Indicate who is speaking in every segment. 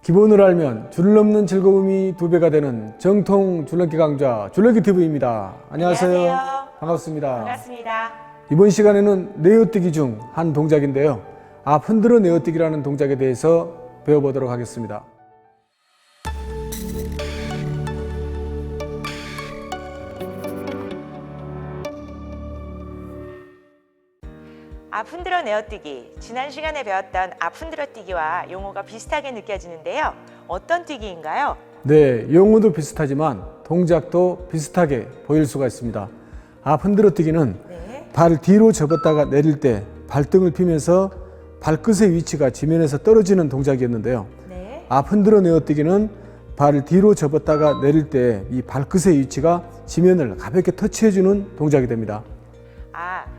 Speaker 1: 기본을 알면 줄을 넘는 즐거움이 2배가 되는 정통 줄넘기 강좌 줄넘기TV입니다. 안녕하세요. 반갑습니다.
Speaker 2: 반갑습니다.
Speaker 1: 이번 시간에는 내어뛰기 중 한 동작인데요. 앞 흔들어 내어뛰기라는 동작에 대해서 배워보도록 하겠습니다.
Speaker 2: 앞 흔들어 내어뛰기. 지난 시간에 배웠던 앞 흔들어 뛰기와 용어가 비슷하게 느껴지는데요. 어떤 뛰기인가요?
Speaker 1: 네, 용어도 비슷하지만 동작도 비슷하게 보일 수가 있습니다. 앞 흔들어 뛰기는 발 뒤로 접었다가 내릴 때 발등을 피면서 발끝의 위치가 지면에서 떨어지는 동작이었는데요. 앞 흔들어 내어뛰기는 발을 뒤로 접었다가 내릴 때 이 발끝의 위치가 지면을 가볍게 터치해주는 동작이 됩니다.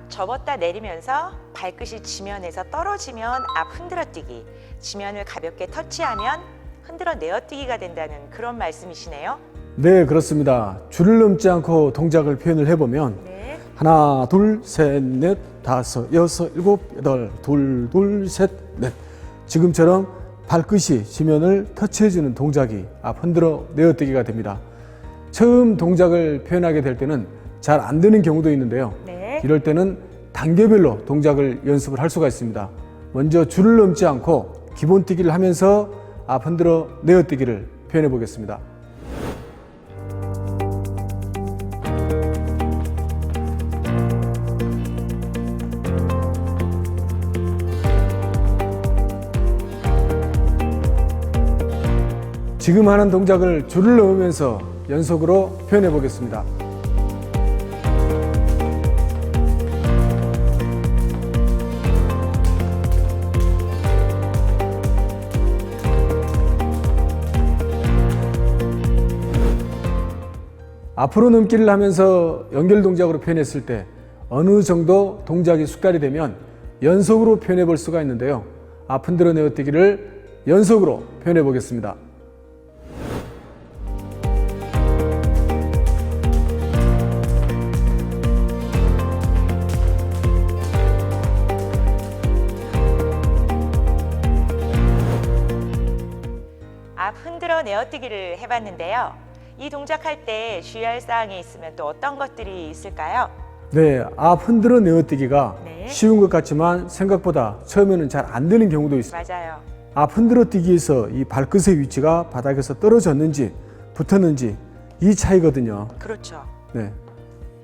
Speaker 2: 접었다 내리면서 발끝이 지면에서 떨어지면 앞 흔들어 뛰기, 지면을 가볍게 터치하면 흔들어 내어뛰기가 된다는 그런 말씀이시네요.
Speaker 1: 네, 그렇습니다. 줄을 넘지 않고 동작을 표현을 해보면 하나, 둘, 셋, 넷, 다섯, 여섯, 일곱, 여덟, 둘, 둘, 셋, 넷. 지금처럼 발끝이 지면을 터치해주는 동작이 앞 흔들어 내어뛰기가 됩니다. 처음 동작을 표현하게 될 때는 잘 안 되는 경우도 있는데요. 이럴 때는 단계별로 동작을 연습을 할 수가 있습니다. 먼저 줄을 넘지 않고 기본 뛰기를 하면서 앞 흔들어 내어뛰기를 표현해 보겠습니다. 지금 하는 동작을 줄을 넘으면서 연속으로 표현해 보겠습니다. 앞으로 넘기를 하면서 연결 동작으로 표현했을 때 어느 정도 동작이 숙달이 되면 연속으로 표현해 볼 수가 있는데요. 앞 흔들어 내어뛰기를 연속으로 표현해 보겠습니다.
Speaker 2: 앞 흔들어 내어뛰기를 해봤는데요. 이 동작할 때 주의할 사항이 있으면 또 어떤 것들이 있을까요?
Speaker 1: 네, 앞 흔들어 내어뛰기가 쉬운 것 같지만 생각보다 처음에는 잘 안 되는 경우도 있습니다.
Speaker 2: 맞아요.
Speaker 1: 앞 흔들어 뛰기에서 이 발끝의 위치가 바닥에서 떨어졌는지 붙었는지 이 차이거든요.
Speaker 2: 그렇죠.
Speaker 1: 네.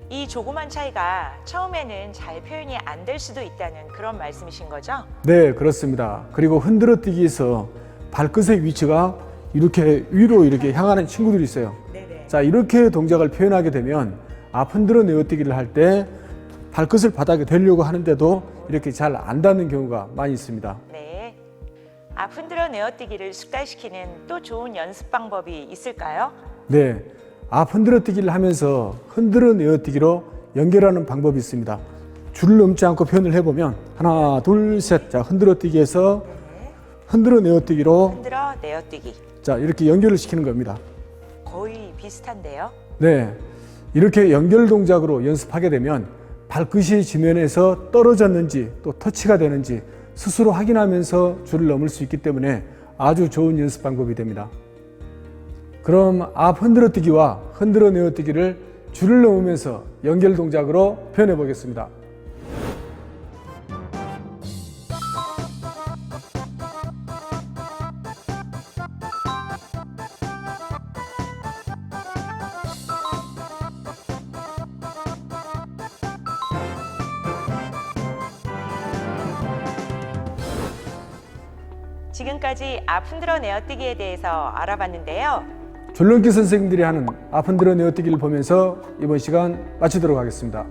Speaker 2: 이 조그만 차이가 처음에는 잘 표현이 안 될 수도 있다는 그런 말씀이신 거죠?
Speaker 1: 네, 그렇습니다. 그리고 흔들어 뛰기에서 발끝의 위치가 이렇게 위로 이렇게 향하는 친구들이 있어요. 자, 이렇게 동작을 표현하게 되면 앞 흔들어 내어뛰기를 할 때 발끝을 바닥에 대려고 하는데도 이렇게 잘 안 닿는 경우가 많이 있습니다.
Speaker 2: 네. 앞 흔들어 내어뛰기를 숙달시키는 또 좋은 연습 방법이 있을까요?
Speaker 1: 네. 앞 흔들어 뛰기를 하면서 흔들어 내어뛰기로 연결하는 방법이 있습니다. 줄을 넘지 않고 표현을 해보면 하나, 둘, 셋. 자, 흔들어 뛰기에서 흔들어 내어뛰기로
Speaker 2: 흔들어 내어뛰기.
Speaker 1: 자, 이렇게 연결을 시키는 겁니다.
Speaker 2: 거의 비슷한데요.
Speaker 1: 네. 이렇게 연결 동작으로 연습하게 되면 발끝이 지면에서 떨어졌는지 또 터치가 되는지 스스로 확인하면서 줄을 넘을 수 있기 때문에 아주 좋은 연습 방법이 됩니다. 그럼 앞 흔들어 뛰기와 흔들어 내어뛰기를 줄을 넘으면서 연결 동작으로 표현해 보겠습니다.
Speaker 2: 지금까지 앞 흔들어 내어뛰기에 대해서 알아봤는데요.
Speaker 1: 줄넘기 선생님들이 하는 앞 흔들어 내어뛰기를 보면서 이번 시간 마치도록 하겠습니다.